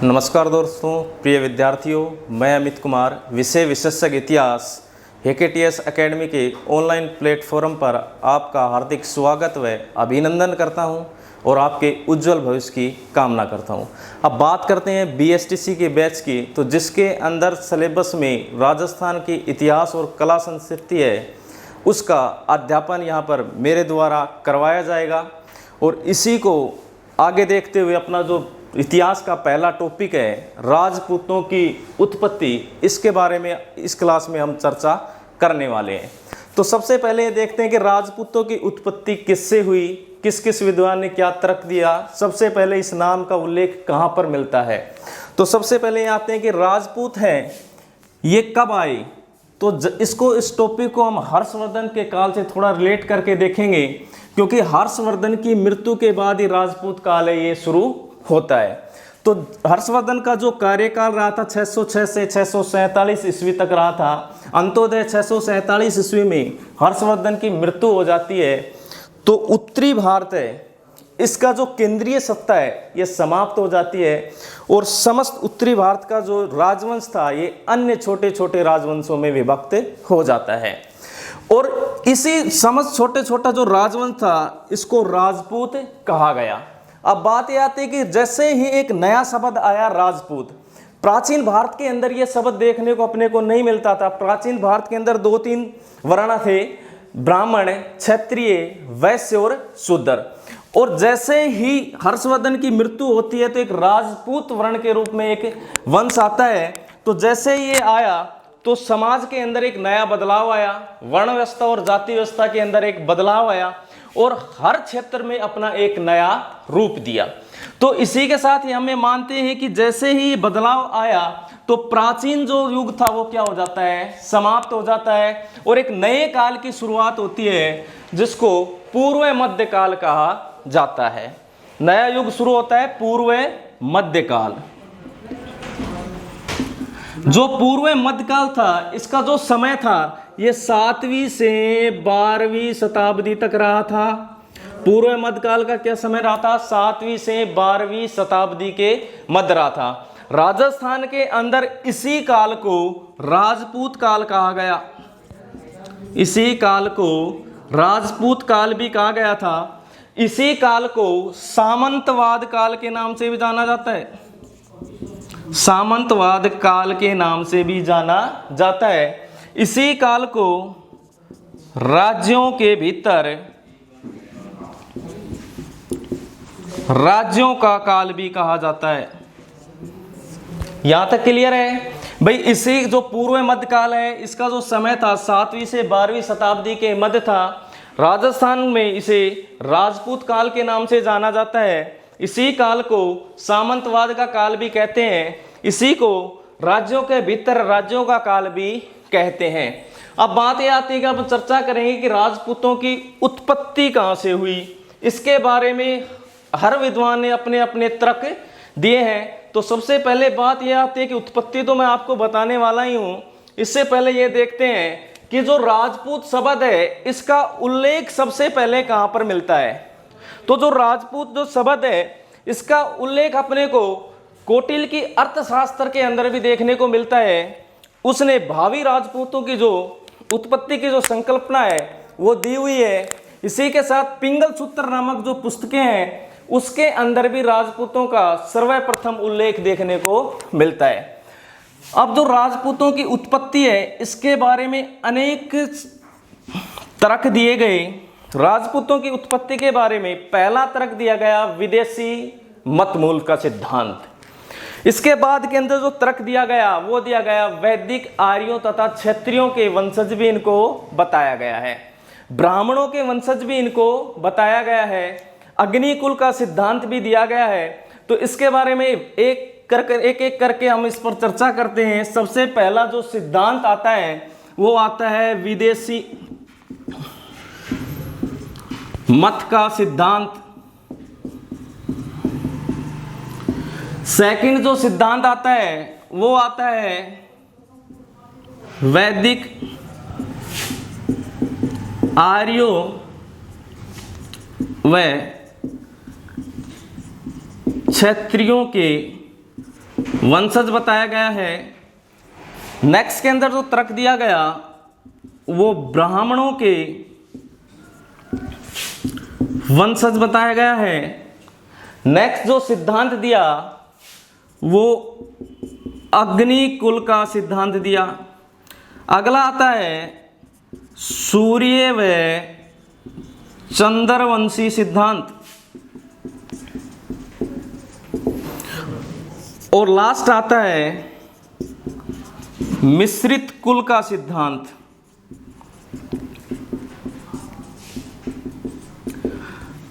नमस्कार दोस्तों, प्रिय विद्यार्थियों, मैं अमित कुमार विषय विशेषज्ञ इतिहास HKTS एकेडमी के ऑनलाइन प्लेटफॉर्म पर आपका हार्दिक स्वागत व अभिनंदन करता हूं और आपके उज्जवल भविष्य की कामना करता हूं। अब बात करते हैं BSTC के बैच की, तो जिसके अंदर सिलेबस में राजस्थान की इतिहास और कला संस्कृति है, उसका अध्यापन यहाँ पर मेरे द्वारा करवाया जाएगा। और इसी को आगे देखते हुए अपना जो इतिहास का पहला टॉपिक है राजपूतों की उत्पत्ति, इसके बारे में इस क्लास में हम चर्चा करने वाले हैं। तो सबसे पहले देखते हैं कि राजपूतों की उत्पत्ति किससे हुई, किस किस विद्वान ने क्या तर्क दिया, सबसे पहले इस नाम का उल्लेख कहाँ पर मिलता है। तो सबसे पहले आते हैं कि राजपूत हैं ये कब आए। तो इस टॉपिक को हम हर्षवर्धन के काल से थोड़ा रिलेट करके देखेंगे, क्योंकि हर्षवर्धन की मृत्यु के बाद ही राजपूत काल है ये शुरू होता है। तो हर्षवर्धन का जो कार्यकाल रहा था 606 से 647 ईस्वी तक रहा था। अंत्योदय 647 ईस्वी में हर्षवर्धन की मृत्यु हो जाती है। तो उत्तरी भारत है, इसका जो केंद्रीय सत्ता है ये समाप्त हो जाती है और समस्त उत्तरी भारत का जो राजवंश था ये अन्य छोटे छोटे राजवंशों में विभक्त हो जाता है। और इसी समस्त छोटे छोटा जो राजवंश था इसको राजपूत कहा गया। अब बात यह आती है कि जैसे ही एक नया शब्द आया राजपूत, प्राचीन भारत के अंदर यह शब्द देखने को अपने को नहीं मिलता था। प्राचीन भारत के अंदर 2-3 वर्ण थे, ब्राह्मण, क्षत्रिय, वैश्य और शूद्र। और जैसे ही हर्षवर्धन की मृत्यु होती है तो एक राजपूत वर्ण के रूप में एक वंश आता है। तो जैसे ये आया तो समाज के अंदर एक नया बदलाव आया, वर्ण व्यवस्था और जाति व्यवस्था के अंदर एक बदलाव आया और हर क्षेत्र में अपना एक नया रूप दिया। तो इसी के साथ ही हमें मानते हैं कि जैसे ही बदलाव आया तो प्राचीन जो युग था वो क्या हो जाता है, समाप्त हो जाता है और एक नए काल की शुरुआत होती है जिसको पूर्व मध्य काल कहा जाता है। नया युग शुरू होता है पूर्व मध्य काल। जो पूर्व मध्यकाल था इसका जो समय था ये 7वीं से 12वीं शताब्दी तक रहा था। पूर्व मध्यकाल का क्या समय रहा था, 7वीं से 12वीं शताब्दी के मध्य रहा था। राजस्थान के अंदर इसी काल को राजपूत काल कहा गया। इसी काल को राजपूत काल भी कहा गया था। इसी काल को सामंतवाद काल के नाम से भी जाना जाता है। सामंतवाद काल के नाम से भी जाना जाता है। इसी काल को राज्यों के भीतर राज्यों का काल भी कहा जाता है। यहां तक क्लियर है भाई। इसी जो पूर्व मध्यकाल है इसका जो समय था 7वीं से 12वीं शताब्दी के मध्य था। राजस्थान में इसे राजपूत काल के नाम से जाना जाता है। इसी काल को सामंतवाद का काल भी कहते हैं। इसी को राज्यों के भीतर राज्यों का काल भी कहते हैं। अब बात यह आती है कि अब चर्चा करेंगे कि राजपूतों की उत्पत्ति कहां से हुई। इसके बारे में हर विद्वान ने अपने अपने तर्क दिए हैं। तो सबसे पहले बात यह आती है कि उत्पत्ति तो मैं आपको बताने वाला ही हूं। इससे पहले यह देखते हैं कि जो राजपूत शब्द है इसका उल्लेख सबसे पहले कहां पर मिलता है। तो जो राजपूत जो शब्द है इसका उल्लेख अपने को कौटिल्य की अर्थशास्त्र के अंदर भी देखने को मिलता है। उसने भावी राजपूतों की जो उत्पत्ति की जो संकल्पना है वो दी हुई है। इसी के साथ पिंगल सूत्र नामक जो पुस्तकें हैं उसके अंदर भी राजपूतों का सर्वप्रथम उल्लेख देखने को मिलता है। अब जो राजपूतों की उत्पत्ति है इसके बारे में अनेक तर्क दिए गए। राजपूतों की उत्पत्ति के बारे में पहला तर्क दिया गया विदेशी मत मूल का सिद्धांत। इसके बाद के अंदर जो तर्क दिया गया वो दिया गया वैदिक आर्यों तथा क्षत्रियों के वंशज भी इनको बताया गया है। ब्राह्मणों के वंशज भी इनको बताया गया है। अग्निकुल का सिद्धांत भी दिया गया है। तो इसके बारे में एक एक करके हम इस पर चर्चा करते हैं। सबसे पहला जो सिद्धांत आता है वो आता है विदेशी मत का सिद्धांत। सेकंड जो सिद्धांत आता है वो आता है वैदिक आर्यों व क्षत्रियों के वंशज बताया गया है। नेक्स्ट के अंदर जो तर्क दिया गया वो ब्राह्मणों के वंशज बताया गया है। नेक्स्ट जो सिद्धांत दिया वो अग्नि कुल का सिद्धांत दिया। अगला आता है सूर्य व चंद्रवंशी सिद्धांत, और लास्ट आता है मिश्रित कुल का सिद्धांत।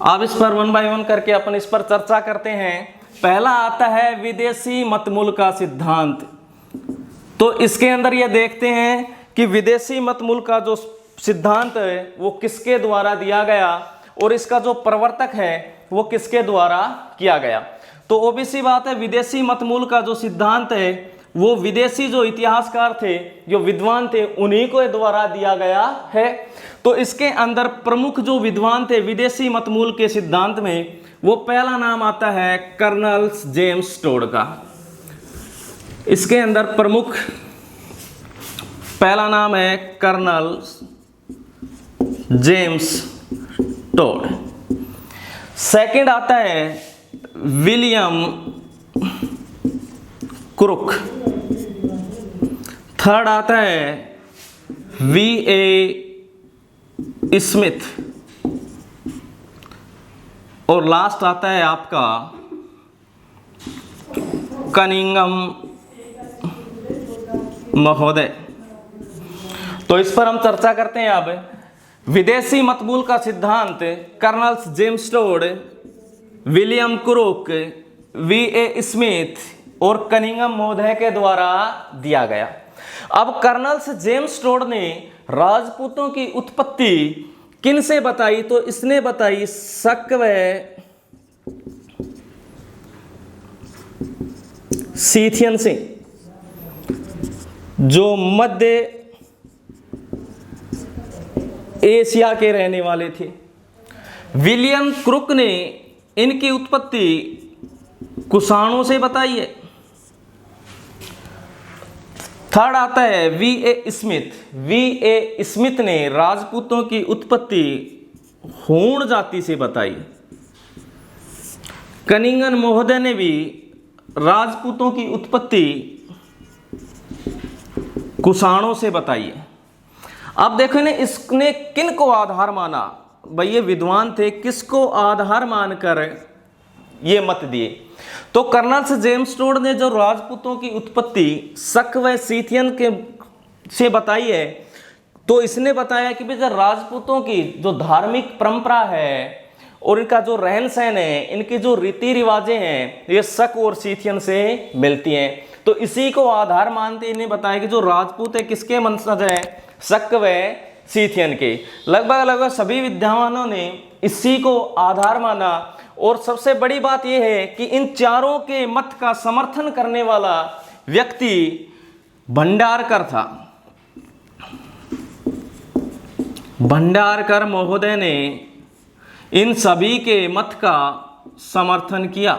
अब इस पर वन बाय वन करके अपन इस पर चर्चा करते हैं। पहला आता है विदेशी मतमूल का सिद्धांत। तो इसके अंदर ये देखते हैं कि विदेशी मतमूल का जो सिद्धांत है वो किसके द्वारा दिया गया और इसका जो प्रवर्तक है वो किसके द्वारा किया गया। तो ओबीसी बात है, विदेशी मतमूल का जो सिद्धांत है वो विदेशी जो इतिहासकार थे, जो विद्वान थे, उन्हीं को द्वारा दिया गया है। तो इसके अंदर प्रमुख जो विद्वान थे विदेशी मतमूल के सिद्धांत में, वो पहला नाम आता है कर्नल जेम्स टोड का। इसके अंदर प्रमुख पहला नाम है कर्नल जेम्स टोड। सेकंड आता है विलियम क्रुक। थर्ड आता है V.A. स्मिथ, और लास्ट आता है आपका कनिंगम महोदय। तो इस पर हम चर्चा करते हैं। अब विदेशी मतमूल का सिद्धांत colonel James Tod, William Crooke, V.A. Smith और कनिंगम महोदय के द्वारा दिया गया। अब कर्नल जेम्स टोड ने राजपूतों की उत्पत्ति किन से बताई? तो इसने बताई शक व सीथियन से, जो मध्य एशिया के रहने वाले थे। विलियम क्रुक ने इनकी उत्पत्ति कुषाणों से बताई है। थर्ड आता है V.A. स्मिथ। V.A. स्मिथ ने राजपूतों की उत्पत्ति हूण जाति से बताई। कनिंगम महोदय ने भी राजपूतों की उत्पत्ति कुषाणों से बताई है। अब देखो ने इसने किन को आधार माना? भाई ये विद्वान थे, किसको आधार मानकर ये मत दिए? तो कर्नल जेम्स टोड ने जो राजपूतों की उत्पत्ति शक व सीथियन के से बताई है, तो इसने बताया कि भाई राजपूतों की जो धार्मिक परंपरा है और इनका जो रहन सहन है, इनकी जो रीति रिवाजें हैं, ये शक और सीथियन से मिलती हैं। तो इसी को आधार मानते इन्हें बताया कि जो राजपूत है किसके वंशज है? शक व सीथियन के। लगभग सभी विद्वानों ने इसी को आधार माना। और सबसे बड़ी बात यह है कि इन चारों के मत का समर्थन करने वाला व्यक्ति भंडारकर था। भंडारकर महोदय ने इन सभी के मत का समर्थन किया।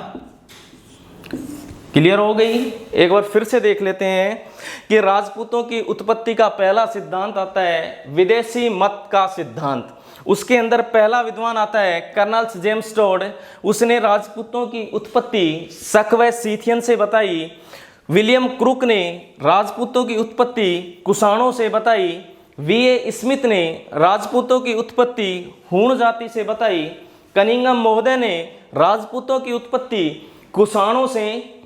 क्लियर हो गई? एक बार फिर से देख लेते हैं कि राजपूतों की उत्पत्ति का पहला सिद्धांत आता है विदेशी मत का सिद्धांत। उसके अंदर पहला विद्वान आता है कर्नल जेम्स टोड। उसने राजपूतों की उत्पत्ति शक व सीथियन से बताई। विलियम क्रुक ने राजपूतों की उत्पत्ति कुषाणों से बताई। V.A. स्मिथ ने राजपूतों की उत्पत्ति हूण जाति से बताई। कनिंगम महोदय ने राजपूतों की उत्पत्ति कुषाणों से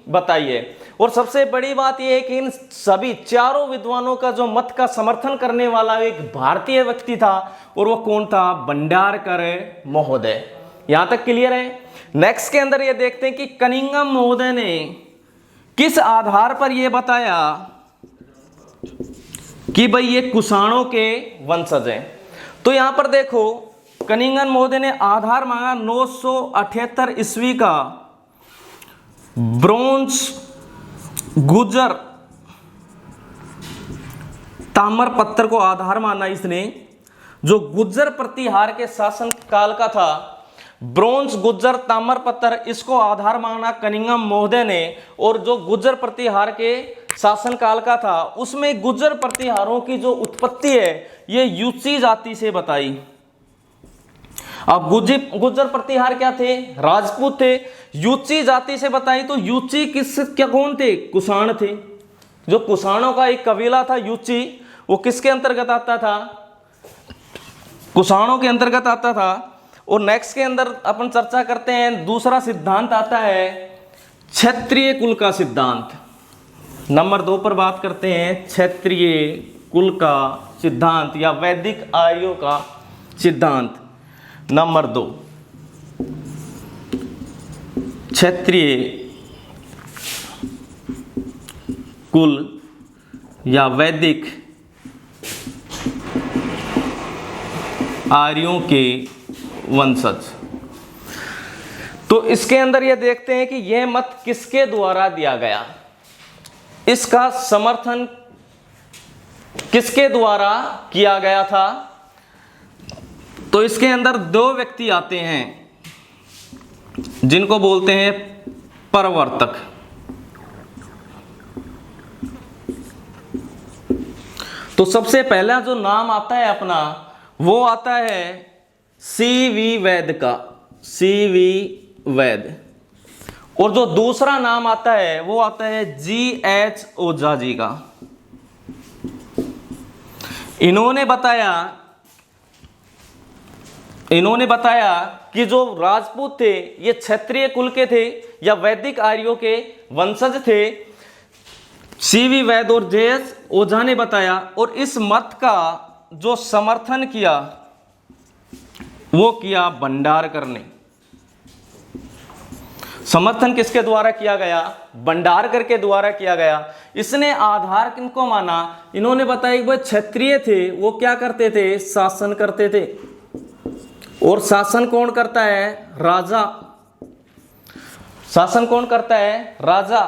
बताई है। और सबसे बड़ी बात यह है कि इन सभी चारों विद्वानों का जो मत का समर्थन करने वाला एक भारतीय व्यक्ति था, और वो कौन था? भंडारकर महोदय। यहां तक क्लियर है? नेक्स्ट के अंदर ये देखते हैं कि कनिंगम महोदय ने किस आधार पर यह बताया कि भाई ये कुषाणों के वंशज हैं। तो यहां पर देखो कनिंगम महोदय ने आधार मांगा 978 ईस्वी का ब्रोंज गुजर ताम्र पत्र को आधार माना इसने, जो गुज्जर प्रतिहार के शासन काल का था। ब्रोंज, गुज्जर, ताम्रपत्र, इसको आधार माना कनिंघम महोदय ने। और जो गुज्जर प्रतिहार के शासनकाल का था उसमें गुज्जर प्रतिहारों की जो उत्पत्ति है ये यूची जाति से बताई। अब गुज्जर प्रतिहार क्या थे? राजपूत थे। यूची जाति से बताई तो यूची क्या कौन थे? कुषाण थे। जो कुषाणों का एक कबीला था यूची, वो किसके अंतर्गत आता था? कुषाणों के अंतर्गत आता था। और नेक्स्ट के अंदर अपन चर्चा करते हैं, दूसरा सिद्धांत आता है क्षत्रिय कुल का सिद्धांत। नंबर 2 पर बात करते हैं क्षत्रिय कुल का सिद्धांत या वैदिक आर्यों का सिद्धांत। नंबर 2 क्षत्रिय कुल या वैदिक आर्यों के वंशज। तो इसके अंदर यह देखते हैं कि यह मत किसके द्वारा दिया गया, इसका समर्थन किसके द्वारा किया गया था। तो इसके अंदर 2 व्यक्ति आते हैं जिनको बोलते हैं प्रवर्तक। तो सबसे पहला जो नाम आता है अपना वो आता है CV वैद का, CV वैद। और जो दूसरा नाम आता है वो आता है GH ओझा जी का। इन्होंने बताया कि जो राजपूत थे ये क्षत्रिय कुल के थे या वैदिक आर्यों के वंशज थे। CV वैद और JH ओझा ने बताया और इस मत का जो समर्थन किया वो किया भंडारकर ने। समर्थन किसके द्वारा किया गया? भंडारकर के द्वारा किया गया। इसने आधार किनको माना? इन्होंने बताया कि वह क्षत्रिय थे, वो क्या करते थे? शासन करते थे। और शासन कौन करता है? राजा। शासन कौन करता है? राजा।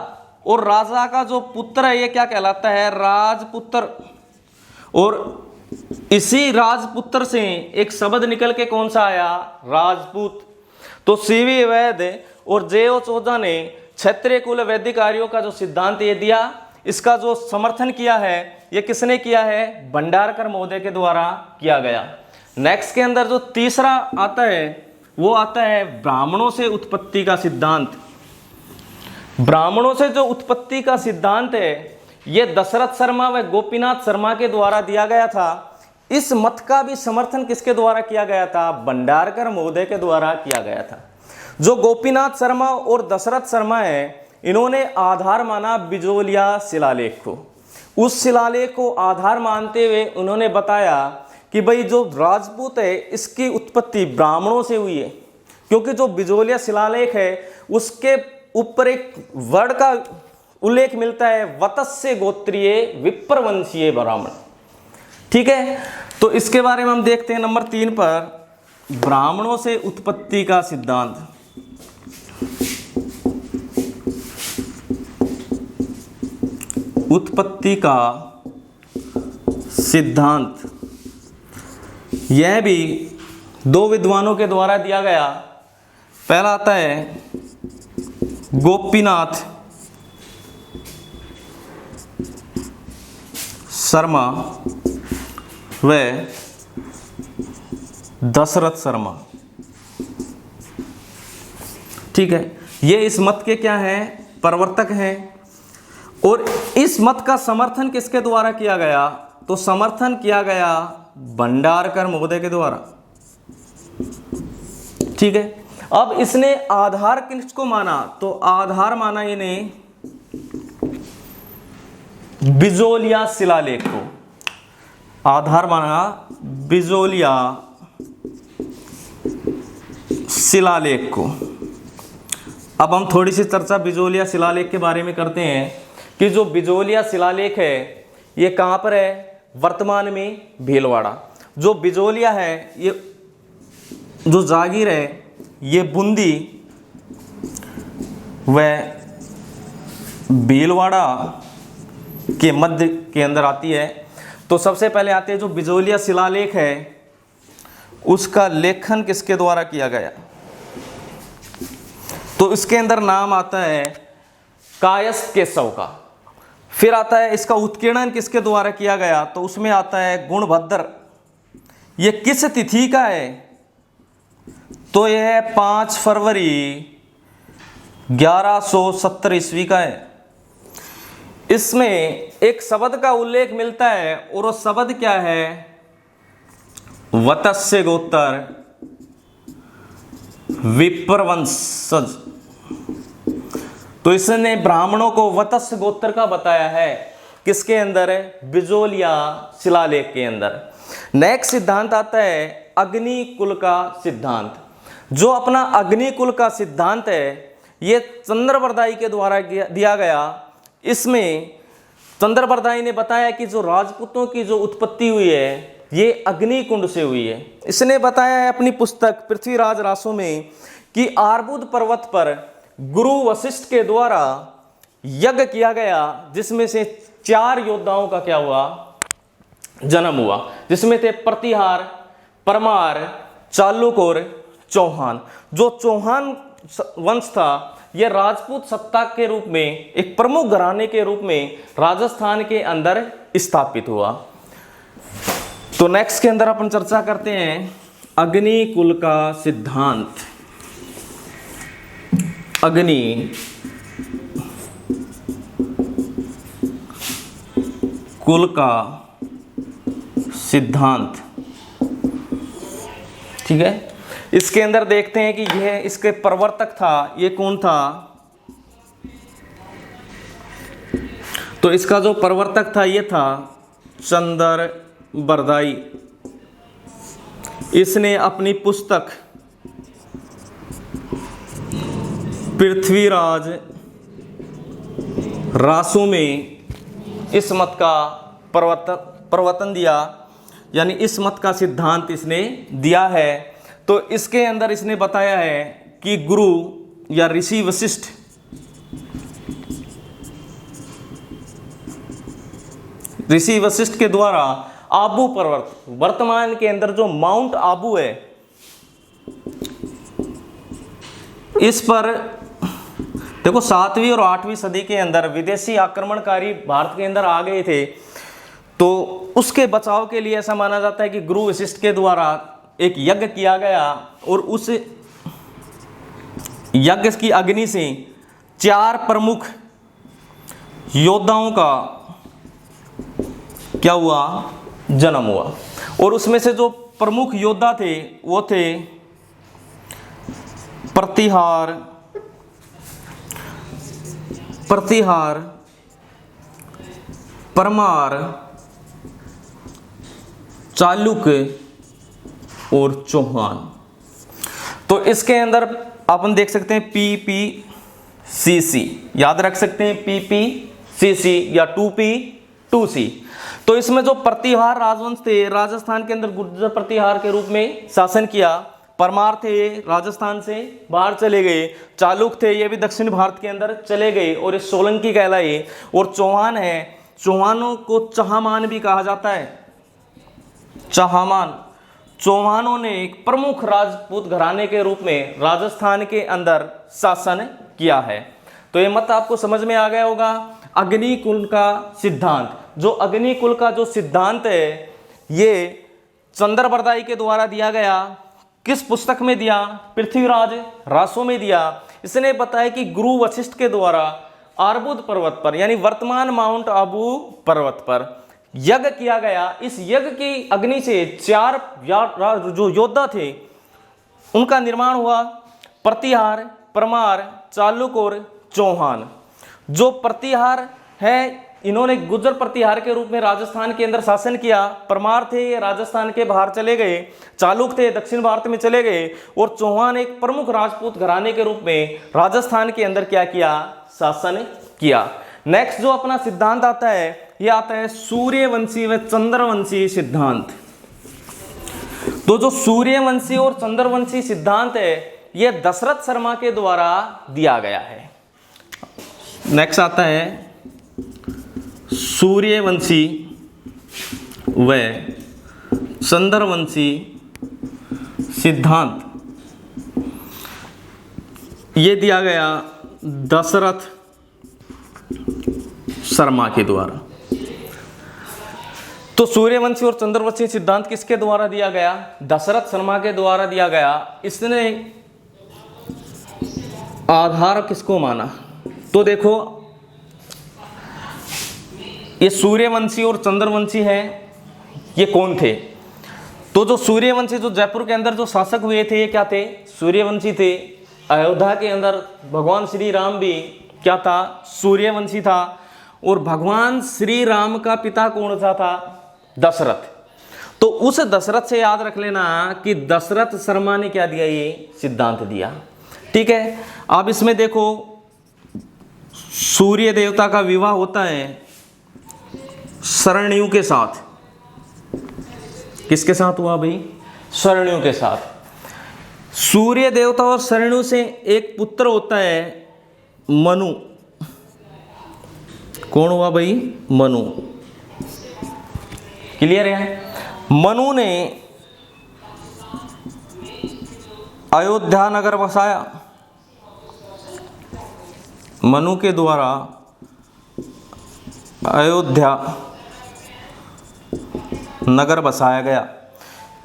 और राजा का जो पुत्र है ये क्या कहलाता है? राजपुत्र। और इसी राजपुत्र से एक शब्द निकल के कौन सा आया? राजपूत। तो CV वैद और JH ओझा ने क्षत्रिय कुल वैदिक आर्यों का जो सिद्धांत ये दिया, इसका जो समर्थन किया है ये किसने किया है? भंडारकर महोदय के द्वारा किया गया। नेक्स्ट के अंदर जो तीसरा आता है वो आता है ब्राह्मणों से उत्पत्ति का सिद्धांत। ब्राह्मणों से जो उत्पत्ति का सिद्धांत है ये दशरथ शर्मा व गोपीनाथ शर्मा के द्वारा दिया गया था। इस मत का भी समर्थन किसके द्वारा किया गया था? भंडारकर महोदय के द्वारा किया गया था। जो गोपीनाथ शर्मा और दशरथ शर्मा है इन्होंने आधार माना बिजोलिया शिलालेख को। उस शिलालेख को आधार मानते हुए उन्होंने बताया कि भाई जो राजपूत है इसकी उत्पत्ति ब्राह्मणों से हुई है, क्योंकि जो बिजोलिया शिलालेख है उसके ऊपर एक वर्ड का उल्लेख मिलता है, वत्स्य गोत्रीय विप्रवंशीय ब्राह्मण। ठीक है, तो इसके बारे में हम देखते हैं नंबर 3 पर ब्राह्मणों से उत्पत्ति का सिद्धांत। उत्पत्ति का सिद्धांत यह भी 2 विद्वानों के द्वारा दिया गया। पहला आता है गोपीनाथ शर्मा व दशरथ शर्मा। ठीक है, ये इस मत के क्या हैं? प्रवर्तक हैं। और इस मत का समर्थन किसके द्वारा किया गया? तो समर्थन किया गया भंडारकर महोदय के द्वारा। ठीक है, अब इसने आधार किसको माना? तो आधार माना इन्हें बिजोलिया शिलालेख को। आधार माना बिजोलिया शिलालेख को। अब हम थोड़ी सी चर्चा बिजोलिया शिलालेख के बारे में करते हैं कि जो बिजोलिया शिलालेख है ये कहाँ पर है? वर्तमान में भीलवाड़ा। जो बिजोलिया है ये जो जागीर है ये बूंदी व भीलवाड़ा के मध्य के अंदर आती है। तो सबसे पहले आते हैं जो बिजोलिया शिलालेख है उसका लेखन किसके द्वारा किया गया? तो इसके अंदर नाम आता है कायस्थ केशव का। फिर आता है इसका उत्कीर्णन किसके द्वारा किया गया, तो उसमें आता है गुणभद्र। ये किस तिथि का है, तो यह 5 फरवरी 1170 ईस्वी का है। इसमें एक शब्द का उल्लेख मिलता है और वो शब्द क्या है, वत्स्य गोत्र विप्रवंशज। तो इसने ब्राह्मणों को वत्स्य गोत्र का बताया है, किसके अंदर है, बिजोलिया शिलालेख के अंदर। नेक्स्ट सिद्धांत आता है अग्नि कुल का सिद्धांत। जो अपना अग्नि कुल का सिद्धांत है ये चंद्रवरदाई के द्वारा दिया गया। इसमें चंद्रवरदाई ने बताया कि जो राजपूतों की जो उत्पत्ति हुई है ये अग्नि कुंड से हुई है। इसने बताया है अपनी पुस्तक पृथ्वीराज रासो में कि आर्बुद पर्वत पर गुरु वशिष्ठ के द्वारा यज्ञ किया गया, जिसमें से 4 योद्धाओं का क्या हुआ, जन्म हुआ, जिसमें थे प्रतिहार, परमार, चालुक और चौहान। जो चौहान वंश था यह राजपूत सत्ता के रूप में एक प्रमुख घराने के रूप में राजस्थान के अंदर स्थापित हुआ। तो नेक्स्ट के अंदर अपन चर्चा करते हैं अग्नि कुल का सिद्धांत। अग्नि कुल का सिद्धांत, ठीक है। इसके अंदर देखते हैं कि यह इसके प्रवर्तक था, ये कौन था, तो इसका जो प्रवर्तक था ये था चंद्रवरदाई। इसने अपनी पुस्तक पृथ्वीराज रासो में इस मत का प्रवर्तन दिया, यानी इस मत का सिद्धांत इसने दिया है। तो इसके अंदर इसने बताया है कि गुरु या ऋषि वशिष्ठ के द्वारा आबू पर्वत, वर्तमान के अंदर जो माउंट आबू है, इस पर देखो 7वीं और 8वीं सदी के अंदर विदेशी आक्रमणकारी भारत के अंदर आ गए थे। तो उसके बचाव के लिए ऐसा माना जाता है कि गुरु वशिष्ठ के द्वारा एक यज्ञ किया गया और उस यज्ञ की अग्नि से 4 प्रमुख योद्धाओं का क्या हुआ, जन्म हुआ। और उसमें से जो प्रमुख योद्धा थे वो थे प्रतिहार, परमार, चालुक और चौहान। तो इसके अंदर अपन देख सकते हैं PPCC, याद रख सकते हैं PPCC या 2P2C। तो इसमें जो प्रतिहार राजवंश थे, राजस्थान के अंदर गुर्जर प्रतिहार के रूप में शासन किया। परमार थे, राजस्थान से बाहर चले गए। चालुक थे, ये भी दक्षिण भारत के अंदर चले गए और ये सोलंकी कहलाए। और चौहान है, चौहानों को चहामान भी कहा जाता है, चहामान। चौहानों ने एक प्रमुख राजपूत घराने के रूप में राजस्थान के अंदर शासन किया है। तो ये मत आपको समझ में आ गया होगा। अग्नि कुल का सिद्धांत, जो अग्नि कुल का जो सिद्धांत है ये चंद्रवरदाई के द्वारा दिया गया। किस पुस्तक में दिया, पृथ्वीराज रासो में दिया। इसने बताया कि गुरु वशिष्ठ के द्वारा आर्बुद पर्वत पर, यानी वर्तमान माउंट आबू पर्वत पर यज्ञ किया गया। इस यज्ञ की अग्नि से 4 जो योद्धा थे उनका निर्माण हुआ, प्रतिहार, परमार, चालुक और चौहान। जो प्रतिहार है, इन्होंने गुर्जर प्रतिहार के रूप में राजस्थान के अंदर शासन किया। परमार थे, ये राजस्थान के बाहर चले गए। चालुक थे, दक्षिण भारत में चले गए। और चौहान एक प्रमुख राजपूत घराने के रूप में राजस्थान के अंदर क्या किया, शासन किया। नेक्स्ट जो अपना सिद्धांत आता है, यह आता है सूर्यवंशी व चंद्रवंशी सिद्धांत। तो जो सूर्यवंशी और चंद्रवंशी सिद्धांत है यह दशरथ शर्मा के द्वारा दिया गया है। नेक्स्ट आता है सूर्यवंशी व चंद्रवंशी सिद्धांत। ये दिया गया दशरथ शर्मा के द्वारा। तो सूर्यवंशी और चंद्रवंशी सिद्धांत किसके द्वारा दिया गया? दशरथ शर्मा के द्वारा दिया गया। इसने आधार किसको माना? तो देखो, ये सूर्यवंशी और चंद्रवंशी हैं, ये कौन थे? तो जो सूर्यवंशी, जो जयपुर के अंदर जो शासक हुए थे, ये क्या थे? सूर्यवंशी थे। अयोध्या के अंदर भगवान श्री राम भी क्या था? सूर्यवंशी था। और भगवान श्री राम का पिता कौन सा था? दशरथ। तो उस दशरथ से याद रख लेना कि दशरथ शर्मा ने क्या दिया? ये सिद्धांत दिया। ठीक है। अब इसमें देखो, सूर्य देवता का विवाह होता है शरण्यू के साथ। किसके साथ हुआ भाई? शरण्यू के साथ। सूर्य देवता और शरण्यू से एक पुत्र होता है मनु। कौन हुआ भाई? मनु। क्लियर है? मनु ने अयोध्या नगर बसाया। मनु के द्वारा अयोध्या नगर बसाया गया।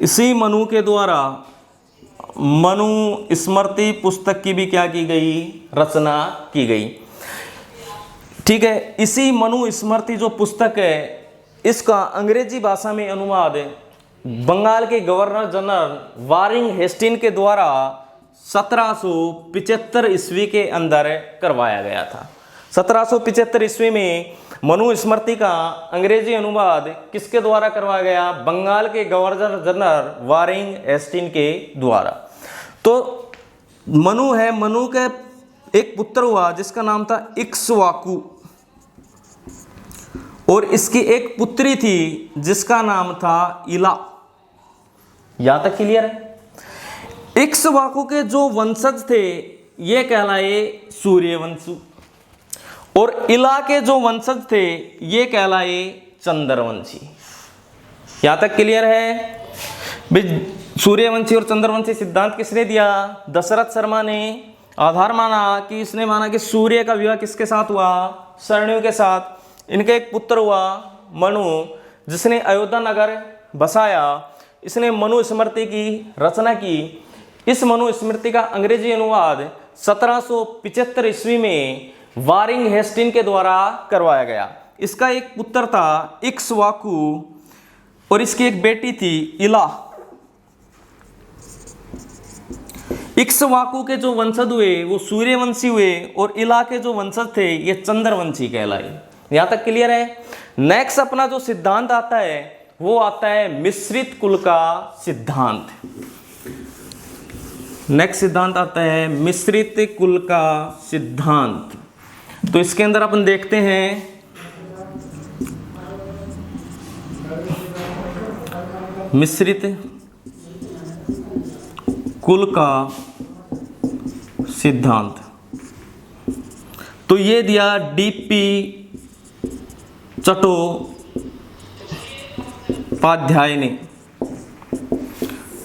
इसी मनु के द्वारा मनु स्मृति पुस्तक की भी क्या की गई? रचना की गई। ठीक है। इसी मनु स्मृति जो पुस्तक है, इसका अंग्रेजी भाषा में अनुवाद बंगाल के गवर्नर जनरल वारिंग हेस्टिंग के द्वारा 1775 ईस्वी के अंदर करवाया गया था। 1775 ईस्वी में मनु स्मृति का अंग्रेजी अनुवाद किसके द्वारा करवाया गया? बंगाल के गवर्नर जनरल वारिंग हेस्टिंग के द्वारा। तो मनु है, मनु के एक पुत्र हुआ जिसका नाम था इक्ष्वाकु, और इसकी एक पुत्री थी जिसका नाम था इला। यहां तक क्लियर है? इक्ष्वाकु के जो वंशज थे ये कहलाए सूर्यवंशी, और इला के जो वंशज थे ये कहलाए चंद्रवंशी। यहां तक क्लियर है? सूर्यवंशी और चंद्रवंशी सिद्धांत किसने दिया? दशरथ शर्मा ने। आधार माना कि इसने माना कि सूर्य का विवाह किसके साथ हुआ? शरण्यू के साथ। इनका एक पुत्र हुआ मनु, जिसने अयोध्या नगर बसाया। इसने मनु स्मृति की रचना की। इस मनु स्मृति का अंग्रेजी अनुवाद 1775 ईस्वी में वारिंग हेस्टिंग के द्वारा करवाया गया। इसका एक पुत्र था इक्ष्वाकु और इसकी एक बेटी थी इला। इक्ष्वाकु के जो वंशज हुए वो सूर्यवंशी हुए, और इला के जो वंशज थे ये चंद्रवंशी कहलाए। यहां तक क्लियर है? नेक्स्ट अपना जो सिद्धांत आता है वो आता है मिश्रित कुल का सिद्धांत। नेक्स्ट सिद्धांत आता है मिश्रित कुल का सिद्धांत। तो इसके अंदर अपन देखते हैं मिश्रित कुल का सिद्धांत। तो ये दिया डीपी चट्टोपाध्याय ने।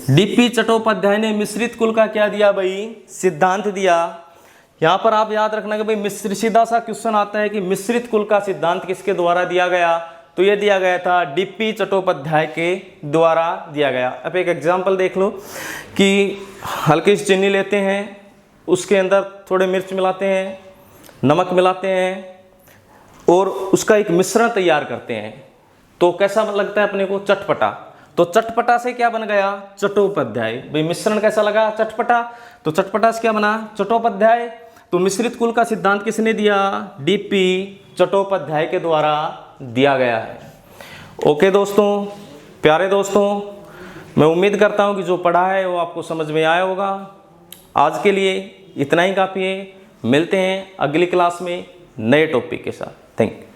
डीपी चट्टोपाध्याय ने मिश्रित कुल का क्या दिया भाई? सिद्धांत दिया। यहां पर आप याद रखना कि भाई मिश्रित, सीधा सा क्वेश्चन आता है कि मिश्रित कुल का सिद्धांत किसके द्वारा दिया गया? तो ये दिया गया था डीपी चट्टोपाध्याय के द्वारा दिया गया। अब एक एग्जांपल देख लो कि हल्की सी चीनी लेते हैं, उसके अंदर थोड़े मिर्च मिलाते हैं, नमक मिलाते हैं और उसका एक मिश्रण तैयार करते हैं। तो कैसा लगता है अपने को? चटपटा। तो चटपटा से क्या बन गया? चट्टोपाध्याय। भाई मिश्रण कैसा लगा? चटपटा। तो चटपटा से क्या बना? चट्टोपाध्याय। तो मिश्रित कुल का सिद्धांत किसने दिया? डीपी चट्टोपाध्याय के द्वारा दिया गया है। ओके दोस्तों, प्यारे दोस्तों, मैं उम्मीद करता हूं कि जो पढ़ा है वो आपको समझ में आया होगा। आज के लिए इतना ही काफ़ी है। मिलते हैं अगली क्लास में नए टॉपिक के साथ। Thank you.